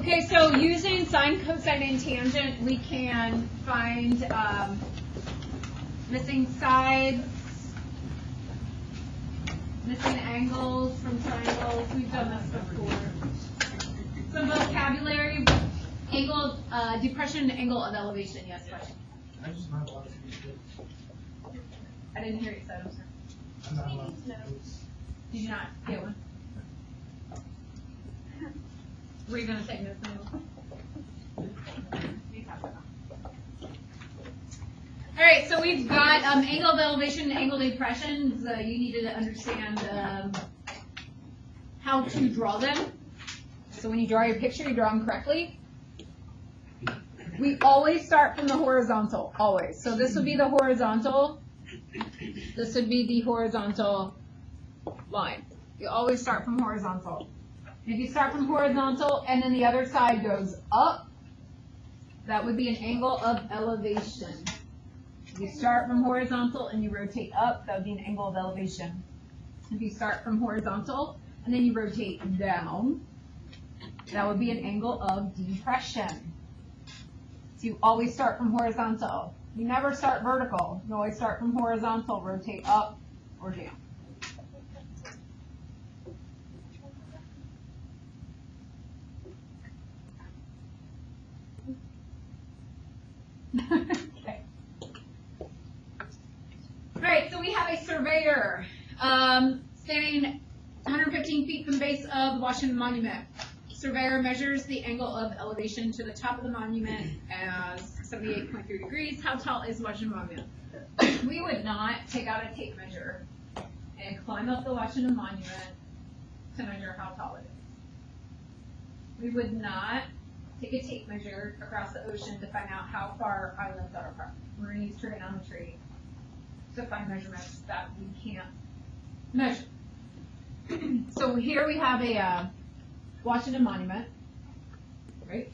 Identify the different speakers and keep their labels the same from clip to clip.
Speaker 1: Okay, so using sine, cosine, and tangent, we can find missing sides, missing angles from triangles. We've done this before. Some vocabulary, angle, depression, angle of elevation. Yes, question.
Speaker 2: I just not allowed to use it.
Speaker 1: I didn't hear you say. I'm sorry.
Speaker 2: I'm not allowed to use
Speaker 1: Did you not get one? Were you going to take notes? All right, so we've got angle of elevation and angle of depression. So you needed to understand how to draw them. So when you draw your picture, you draw them correctly. We always start from the horizontal, always. So this would be the horizontal. This would be the horizontal line. You always start from horizontal. If you start from horizontal and then the other side goes up, that would be an angle of elevation. If you start from horizontal and you rotate up, that would be an angle of elevation. If you start from horizontal and then you rotate down, that would be an angle of depression. So you always start from horizontal. You never start vertical. You always start from horizontal, rotate up or down. Okay. All right, so we have a surveyor standing 115 feet from the base of the Washington Monument. Surveyor measures the angle of elevation to the top of the monument as 78.3 degrees. How tall is the Washington Monument? We would not take out a tape measure and climb up the Washington Monument to measure how tall it is. We would not take a tape measure across the ocean to find out how far islands are apart. We're going to use trigonometry to find measurements that we can't measure. So here we have a Washington Monument, right?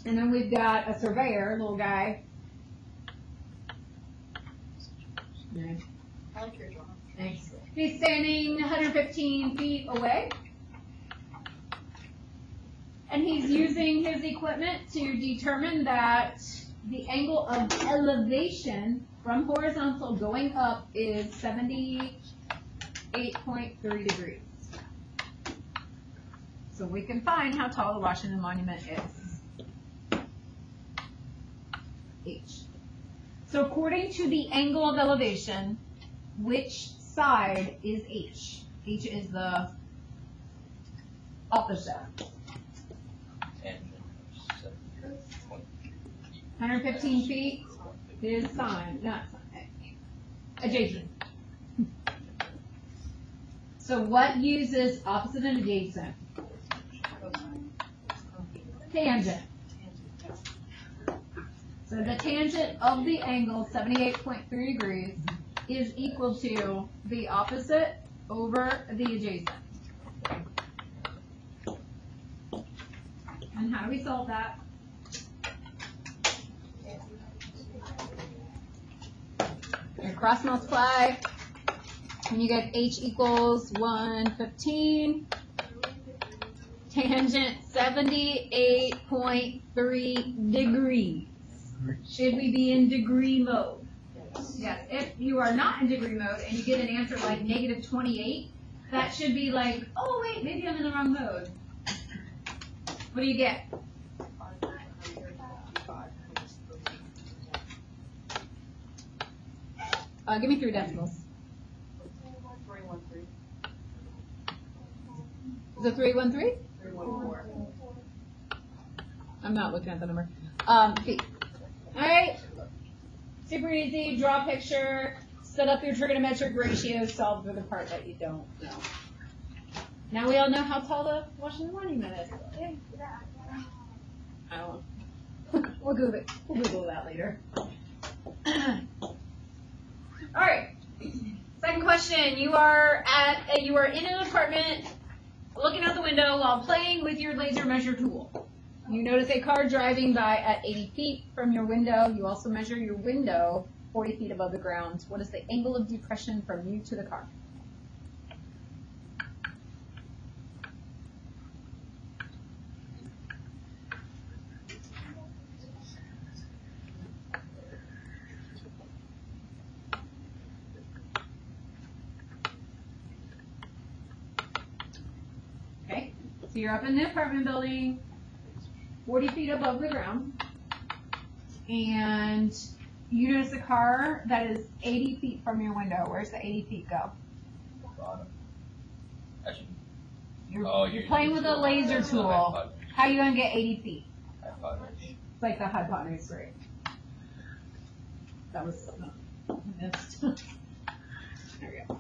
Speaker 1: And then we've got a surveyor, little guy. Thanks. He's standing 115 feet away. And he's using his equipment to determine that the angle of elevation from horizontal going up is 78.3 degrees. So we can find how tall the Washington Monument is. H. So according to the angle of elevation, which side is H? H is the opposite. 115 feet is sine, not sine. Adjacent. So what uses opposite and adjacent? Tangent. So the tangent of the angle, 78.3 degrees, is equal to the opposite over the adjacent. And how do we solve that? And cross multiply, and you get H equals 115. Tangent 78.3 degrees. Should we be in degree mode? Yes. If you are not in degree mode and you get an answer like negative 28, that should be like, oh wait, maybe I'm in the wrong mode. What do you get? Give me 3 decimals.
Speaker 3: 313.
Speaker 1: Is it 313?
Speaker 3: 314.
Speaker 1: I'm not looking at the number. Feet. All right. Super easy. Draw a picture. Set up your trigonometric ratios. Solve for the part that you don't know. Now we all know how tall the Washington Monument is. I don't know. We'll Google that later. All right. Second question. You are in an apartment, looking out the window while playing with your laser measure tool. You notice a car driving by at 80 feet from your window. You also measure your window 40 feet above the ground. What is the angle of depression from you to the car? So you're up in the apartment building, 40 feet above the ground, and you notice a car that is 80 feet from your window. Where's the 80 feet go?
Speaker 3: Bottom. Actually,
Speaker 1: You're playing with a laser tool. How are you going to get 80 feet? It's like the hypotenuse grade. That was missed. There we go.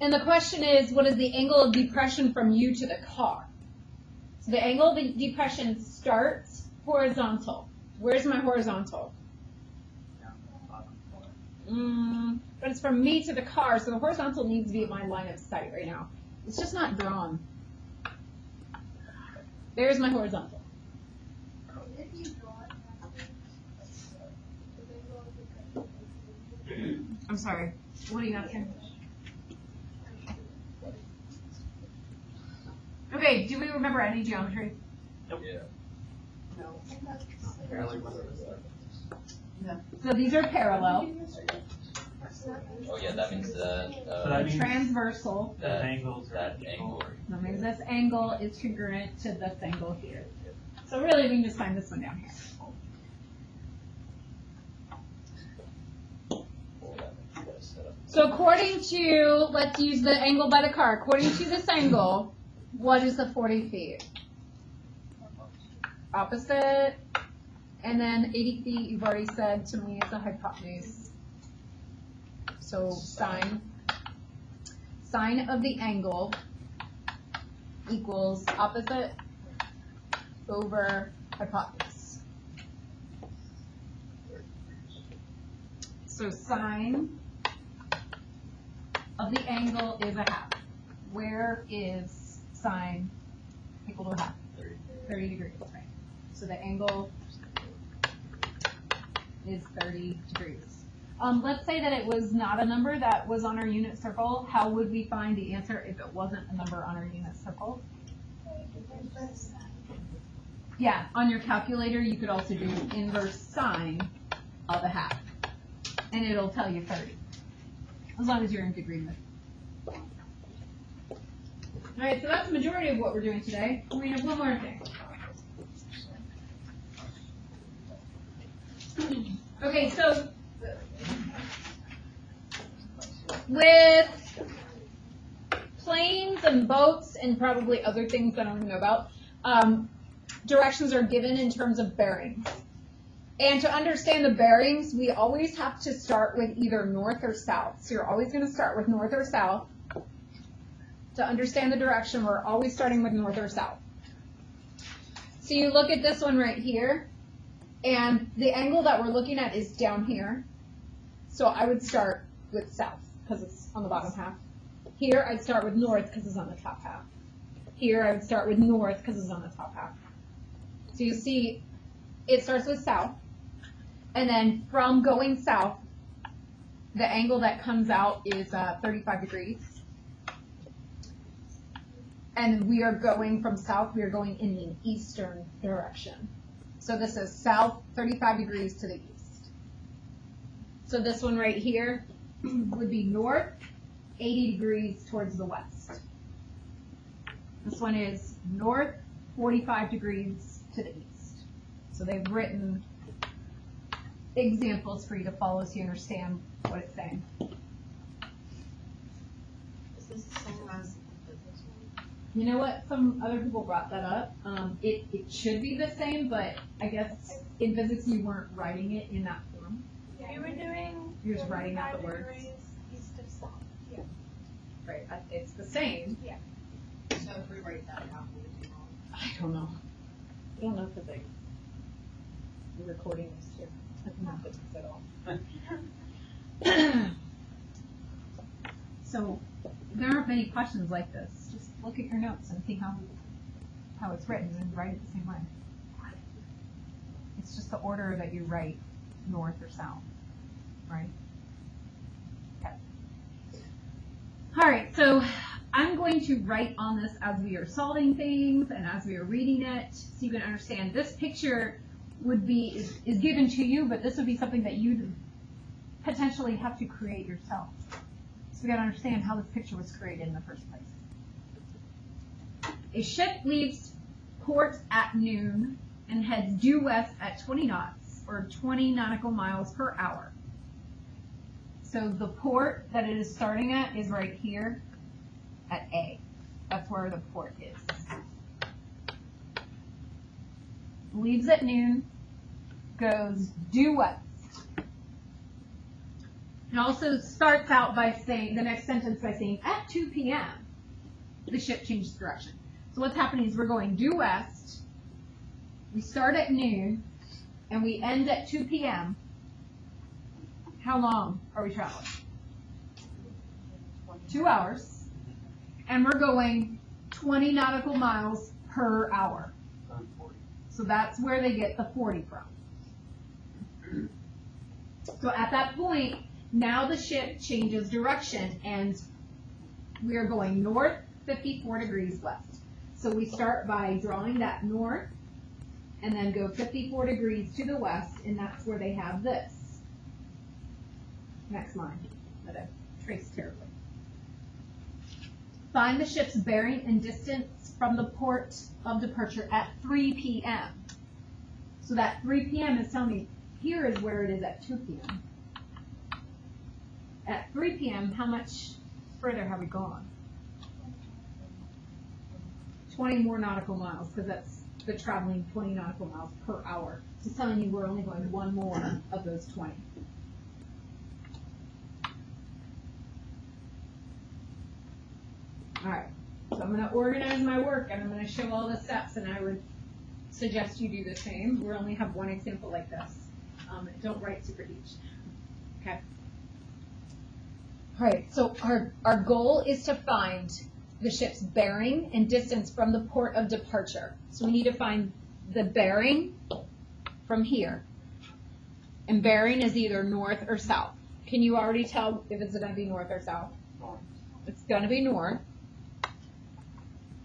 Speaker 1: And the question is, what is the angle of depression from you to the car? So the angle of the depression starts horizontal. Where's my horizontal? But it's from me to the car, so the horizontal needs to be at my line of sight right now. It's just not drawn. There's my horizontal. I'm sorry. What are you asking? Okay, do we remember any geometry?
Speaker 3: Yeah.
Speaker 1: No.
Speaker 2: No.
Speaker 1: So these are parallel,
Speaker 3: Oh yeah, that means that
Speaker 2: That means-
Speaker 1: transversal.
Speaker 3: that
Speaker 2: angles are
Speaker 3: that angle.
Speaker 1: That means this angle is congruent to this angle here. So really, we can just find this one down here. So according to, let's use the angle by the car. According to this angle, what is the 40 feet? Opposite. And then 80 feet, you've already said to me, is the hypotenuse. So sine of the angle equals opposite over hypotenuse. So sine of the angle is a half. Where is sine equal to a half? 30 degrees, right? So the angle is 30 degrees. Let's say that it was not a number that was on our unit circle. How would we find the answer if it wasn't a number on our unit circle? Yeah, on your calculator, you could also do inverse sine of a half, and it'll tell you 30, as long as you're in agreement. All right, so that's the majority of what we're doing today. We have one more thing. Okay, so with planes and boats and probably other things that I don't even know about, directions are given in terms of bearings. And to understand the bearings, we always have to start with either north or south. So you're always going to start with north or south. To understand the direction, we're always starting with north or south. So you look at this one right here, and the angle that we're looking at is down here. So I would start with south, because it's on the bottom half. Here, I'd start with north, because it's on the top half. Here, I would start with north, because it's on the top half. So you see, it starts with south, and then from going south, the angle that comes out is 35 degrees. And we are going from south, we are going in the eastern direction. So this is south, 35 degrees to the east. So this one right here would be north, 80 degrees towards the west. This one is north, 45 degrees to the east. So they've written examples for you to follow so you understand what it's saying.
Speaker 4: Is this the same as the business one?
Speaker 1: You know what? Some other people brought that up. It should be the same, but I guess in physics you weren't writing it in that form.
Speaker 4: We were doing.
Speaker 1: You're just writing out the
Speaker 4: 45
Speaker 1: words.
Speaker 4: degrees East of south. Yeah.
Speaker 1: Right. It's the same.
Speaker 4: So if we write that out, we would do wrong.
Speaker 1: I don't know. I don't know physics. The recording is too. I don't know physics at all. So there aren't many questions like this. Just look at your notes and see how it's written and write it the same way. It's just the order that you write north or south, right? Okay. All right, so I'm going to write on this as we are solving things and as we are reading it, so you can understand. This picture would be is given to you, but this would be something that you'd potentially have to create yourself. we gotta understand how this picture was created in the first place. A ship leaves port at noon and heads due west at 20 knots, or 20 nautical miles per hour. So the port that it is starting at is right here at A. That's where the port is. Leaves at noon, goes due west. It also starts out by saying, the next sentence by saying, at 2 p.m., the ship changes direction. So what's happening is we're going due west, we start at noon, and we end at 2 p.m. How long are we traveling? 2 hours. And we're going 20 nautical miles per hour. So that's where they get the 40 from. So at that point, now the ship changes direction, and we are going north 54 degrees west. So we start by drawing that north, and then go 54 degrees to the west, and that's where they have this next line that I've traced terribly. Find the ship's bearing and distance from the port of departure at 3 p.m. So that 3 p.m. is telling me here is where it is at 2 p.m. At 3 p.m., how much further have we gone? 20 more nautical miles, because that's the traveling 20 nautical miles per hour. It's telling you we're only going one more of those 20. All right, so I'm going to organize my work, and I'm going to show all the steps, and I would suggest you do the same. We only have one example like this. Don't write super huge. Okay. All right, so our goal is to find the ship's bearing and distance from the port of departure. So we need to find the bearing from here. And bearing is either north or south. Can you already tell if it's going to be north or south?
Speaker 2: North.
Speaker 1: It's going to be north.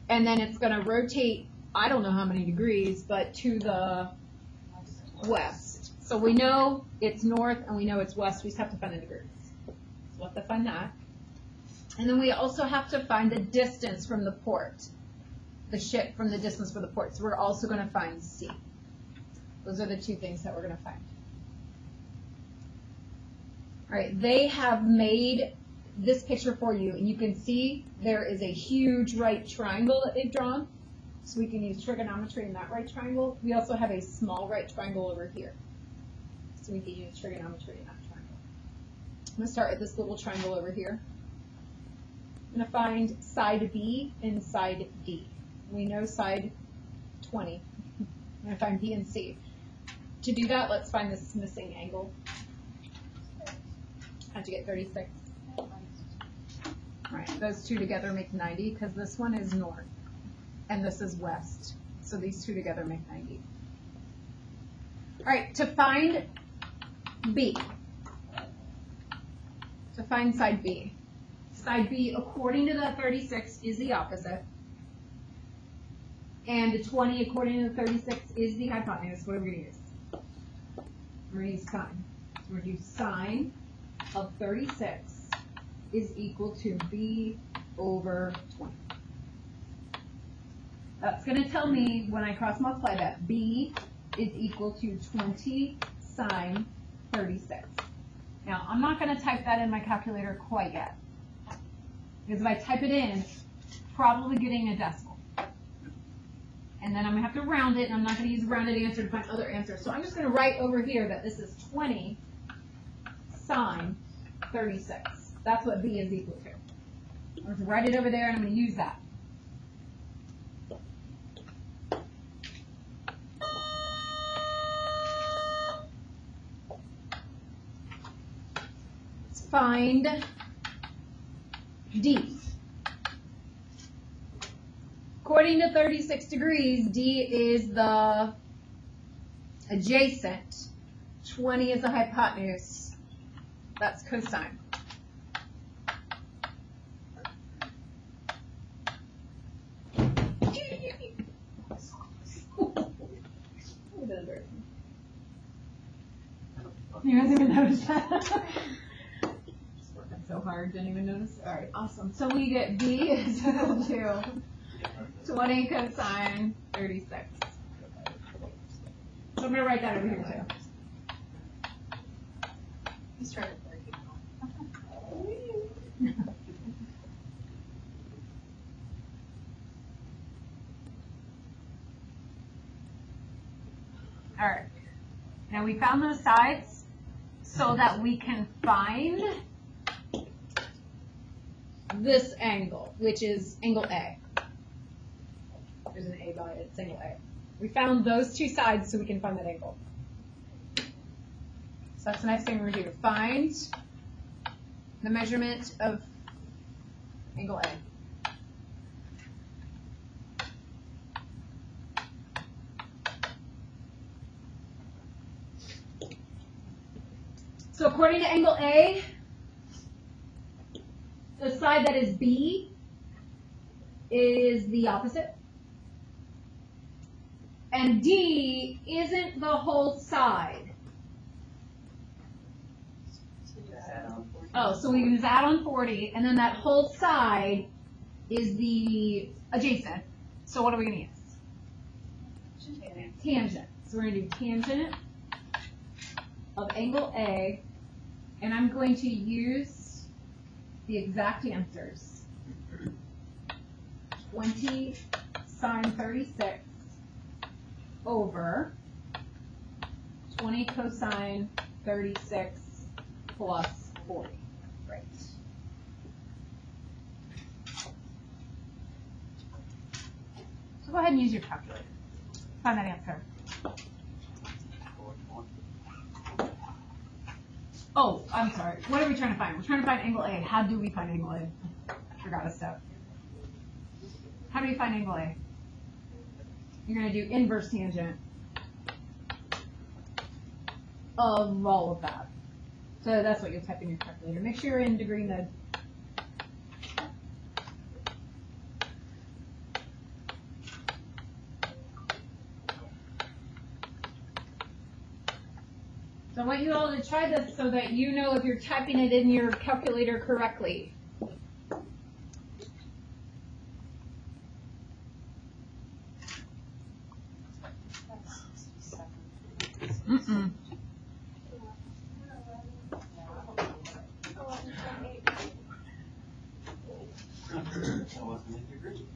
Speaker 1: And then it's going to rotate, I don't know how many degrees, but to the west. So we know it's north and we know it's west. We just have to find the degrees. So we'll have to find that. And then we also have to find the distance from the port, the ship from the distance from the port. So we're also going to find C. Those are the two things that we're going to find. All right, they have made this picture for you, and you can see there is a huge right triangle that they've drawn. So we can use trigonometry in that right triangle. We also have a small right triangle over here. So we can use trigonometry in that triangle. I'm going to start with this little triangle over here. I'm going to find side B and side D. We know side 20. I'm going to find B and C. To do that, let's find this missing angle. How'd you get 36? All right, those two together make 90 because this one is north and this is west. So these two together make 90. All right, to find B, to find side B. Side B, according to the 36, is the opposite. And the 20, according to the 36, is the hypotenuse. What are we going to use? We're going to use sine. We're going to use sine of 36 is equal to B over 20. That's going to tell me, when I cross multiply that, B is equal to 20 sine 36. Now, I'm not going to type that in my calculator quite yet. Because if I type it in, it's probably getting a decimal. And then I'm going to have to round it, and I'm not going to use a rounded answer to find other answers. So I'm just going to write over here that this is 20 sine 36. That's what B is equal to. I'm going to write it over there, and I'm going to use that. Let's find D. According to 36 degrees, D is the adjacent. 20 is the hypotenuse. That's cosine. You guys even notice that? So so hard, didn't even notice. All right, awesome. So we get B is equal to 20 cosine 36. So I'm gonna write that over here too.
Speaker 4: He's trying to break it down.
Speaker 1: All right. Now we found those sides so that we can find this angle, which is angle A. There's an A by it, it's angle A. We found those two sides so we can find that angle. So that's the next thing we're going to do. Find the measurement of angle A. So according to angle A, the side that is B is the opposite. And D isn't the whole side. Oh, so we can just add on 40, and then that whole side is the adjacent. So what are we going to use? Tangent. So we're going to do tangent of angle A, and I'm going to use the exact answers. 20 sine 36 over 20 cosine 36 plus 40. Right. So go ahead and use your calculator. Find that answer. Oh, I'm sorry. What are we trying to find? We're trying to find angle A. How do we find angle A? Forgot a step. How do you find angle A? You're going to do inverse tangent of all of that. So that's what you'll type in your calculator. Make sure you're in degree mode. So I want you all to try this so that you know if you're typing it in your calculator correctly. Mm-mm.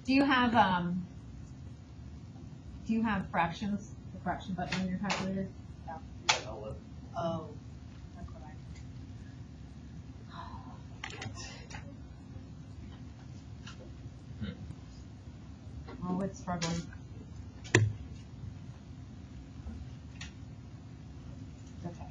Speaker 1: Do you have fractions, the fraction button on your calculator?
Speaker 4: Oh, that's what
Speaker 1: Oh, it's struggling. Okay.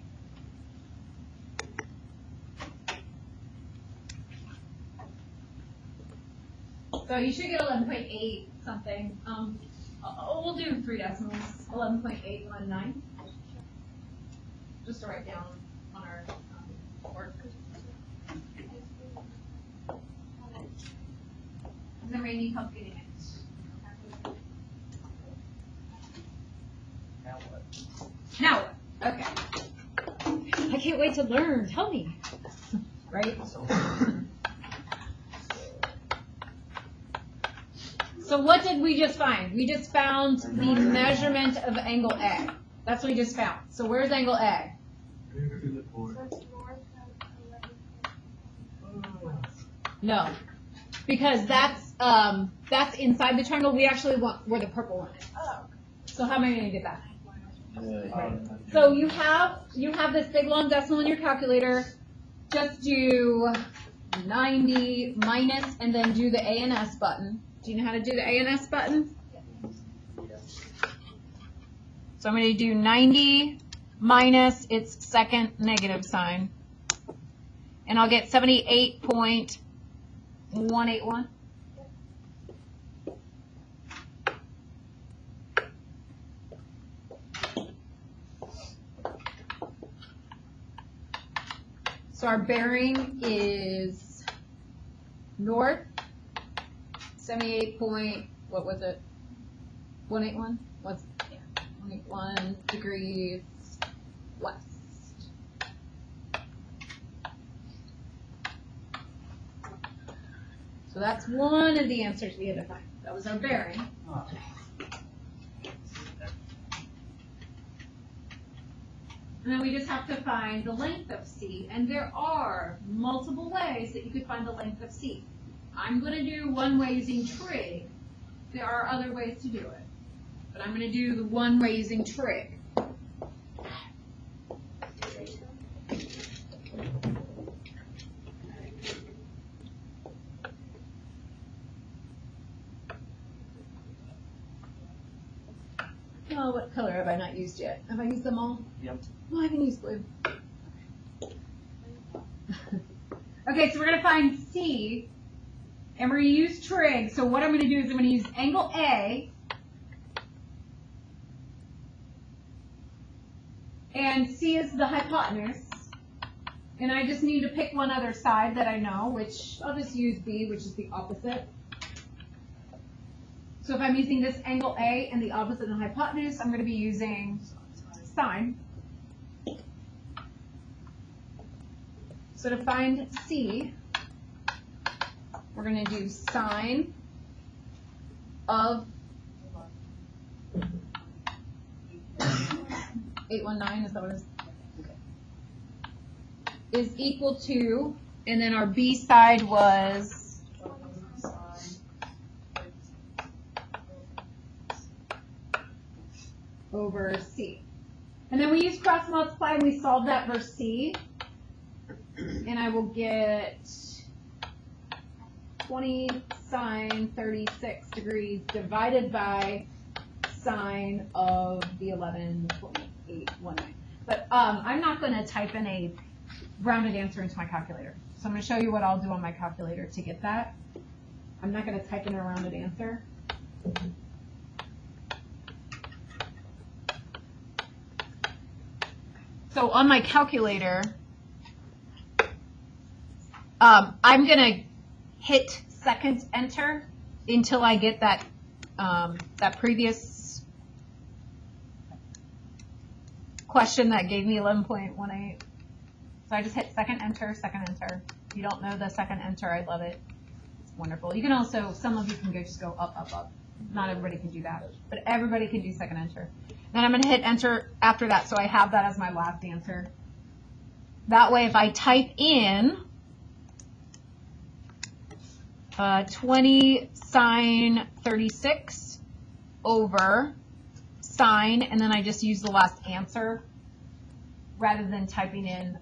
Speaker 1: So you should get 11.8 something. We'll do 3 decimals. 11.819. Just to write down on our board. Does anybody need help getting it? Now what? Okay. I can't wait to learn. Tell me. Right? So what did we just find? We just found the measurement of angle A. That's what we just found. So where's angle A? No. Because that's inside the triangle. We actually want where the purple one is. So how am I going to get that? So you have this big long decimal in your calculator. Just do 90 minus and then do the A and S button. Do you know how to do the A and S button? So I'm going to do 90 minus its second negative sign. And I'll get 78.181. So our bearing is north, 78 point, what was it? 181? What's, yeah, 181 degrees west. So that's one of the answers we had to find. That was our bearing. And then we just have to find the length of C. And there are multiple ways that you could find the length of C. I'm going to do one way using trig. There are other ways to do it. But I'm going to do the one way using trig. Oh, what color have I not used yet? Have I used them all?
Speaker 2: Yep.
Speaker 1: Oh, I haven't used blue. Okay, so we're going to find C, and we're going to use trig. So what I'm going to do is I'm going to use angle A, and C is the hypotenuse. And I just need to pick one other side that I know, which I'll just use B, which is the opposite. So if I'm using this angle A and the opposite of the hypotenuse, I'm going to be using sine. So to find C, we're going to do sine of 819, is that what it is? Okay. Is equal to, and then our B side was over C. And then we use cross multiply and we solve that for C. And I will get 20 sine 36 degrees divided by sine of the 11.819. But I'm not going to type in a rounded answer into my calculator. So I'm going to show you what I'll do on my calculator to get that. I'm not going to type in a rounded answer. So on my calculator, I'm going to hit second enter until I get that that previous question that gave me 11.18. So I just hit second enter, second enter. If you don't know the second enter, I love it. It's wonderful. You can also, some of you can just go up, up, up. Not everybody can do that, but everybody can do second enter. Then I'm going to hit enter after that, so I have that as my last answer. That way, if I type in 20 sine 36 over sine, and then I just use the last answer rather than typing in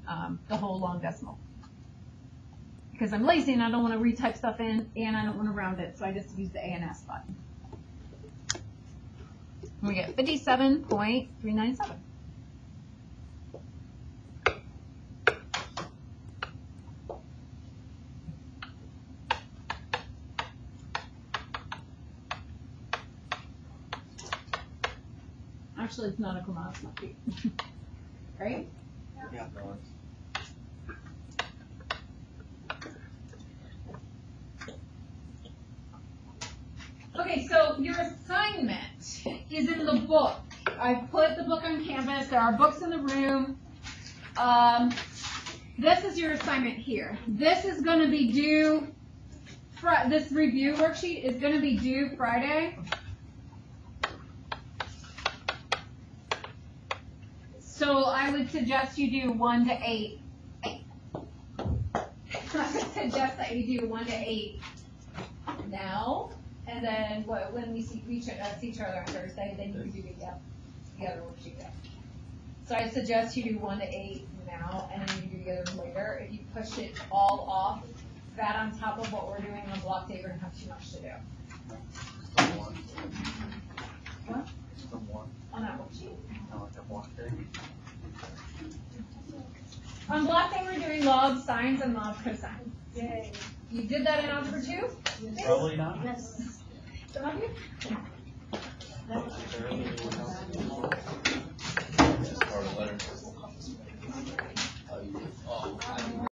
Speaker 1: the whole long decimal. Because I'm lazy and I don't want to retype stuff in, and I don't want to round it, so I just use the A and S button. We get 57.397. Actually, it's nautical miles, not feet. Right?
Speaker 2: Yeah.
Speaker 1: Okay, so your assignment is in the book. I've put the book on Canvas. There are books in the room. This is your assignment here. This is going to be due, this review worksheet is going to be due Friday. So I would suggest you do 1 to 8. I would suggest that you do 1 to 8 now. And then when we see each other on Thursday, then you can do the other worksheet. So I suggest you do 1 to 8 now, and then you do the other later. If you push it all off, that on top of what we're doing on block day, we're going to have too much to do. What? On that worksheet. On block day, we're doing log sines and log cosines. Yay. You did that in algebra 2?
Speaker 2: Probably not.
Speaker 1: Yes. Some of you?
Speaker 3: Part of the letter. Oh,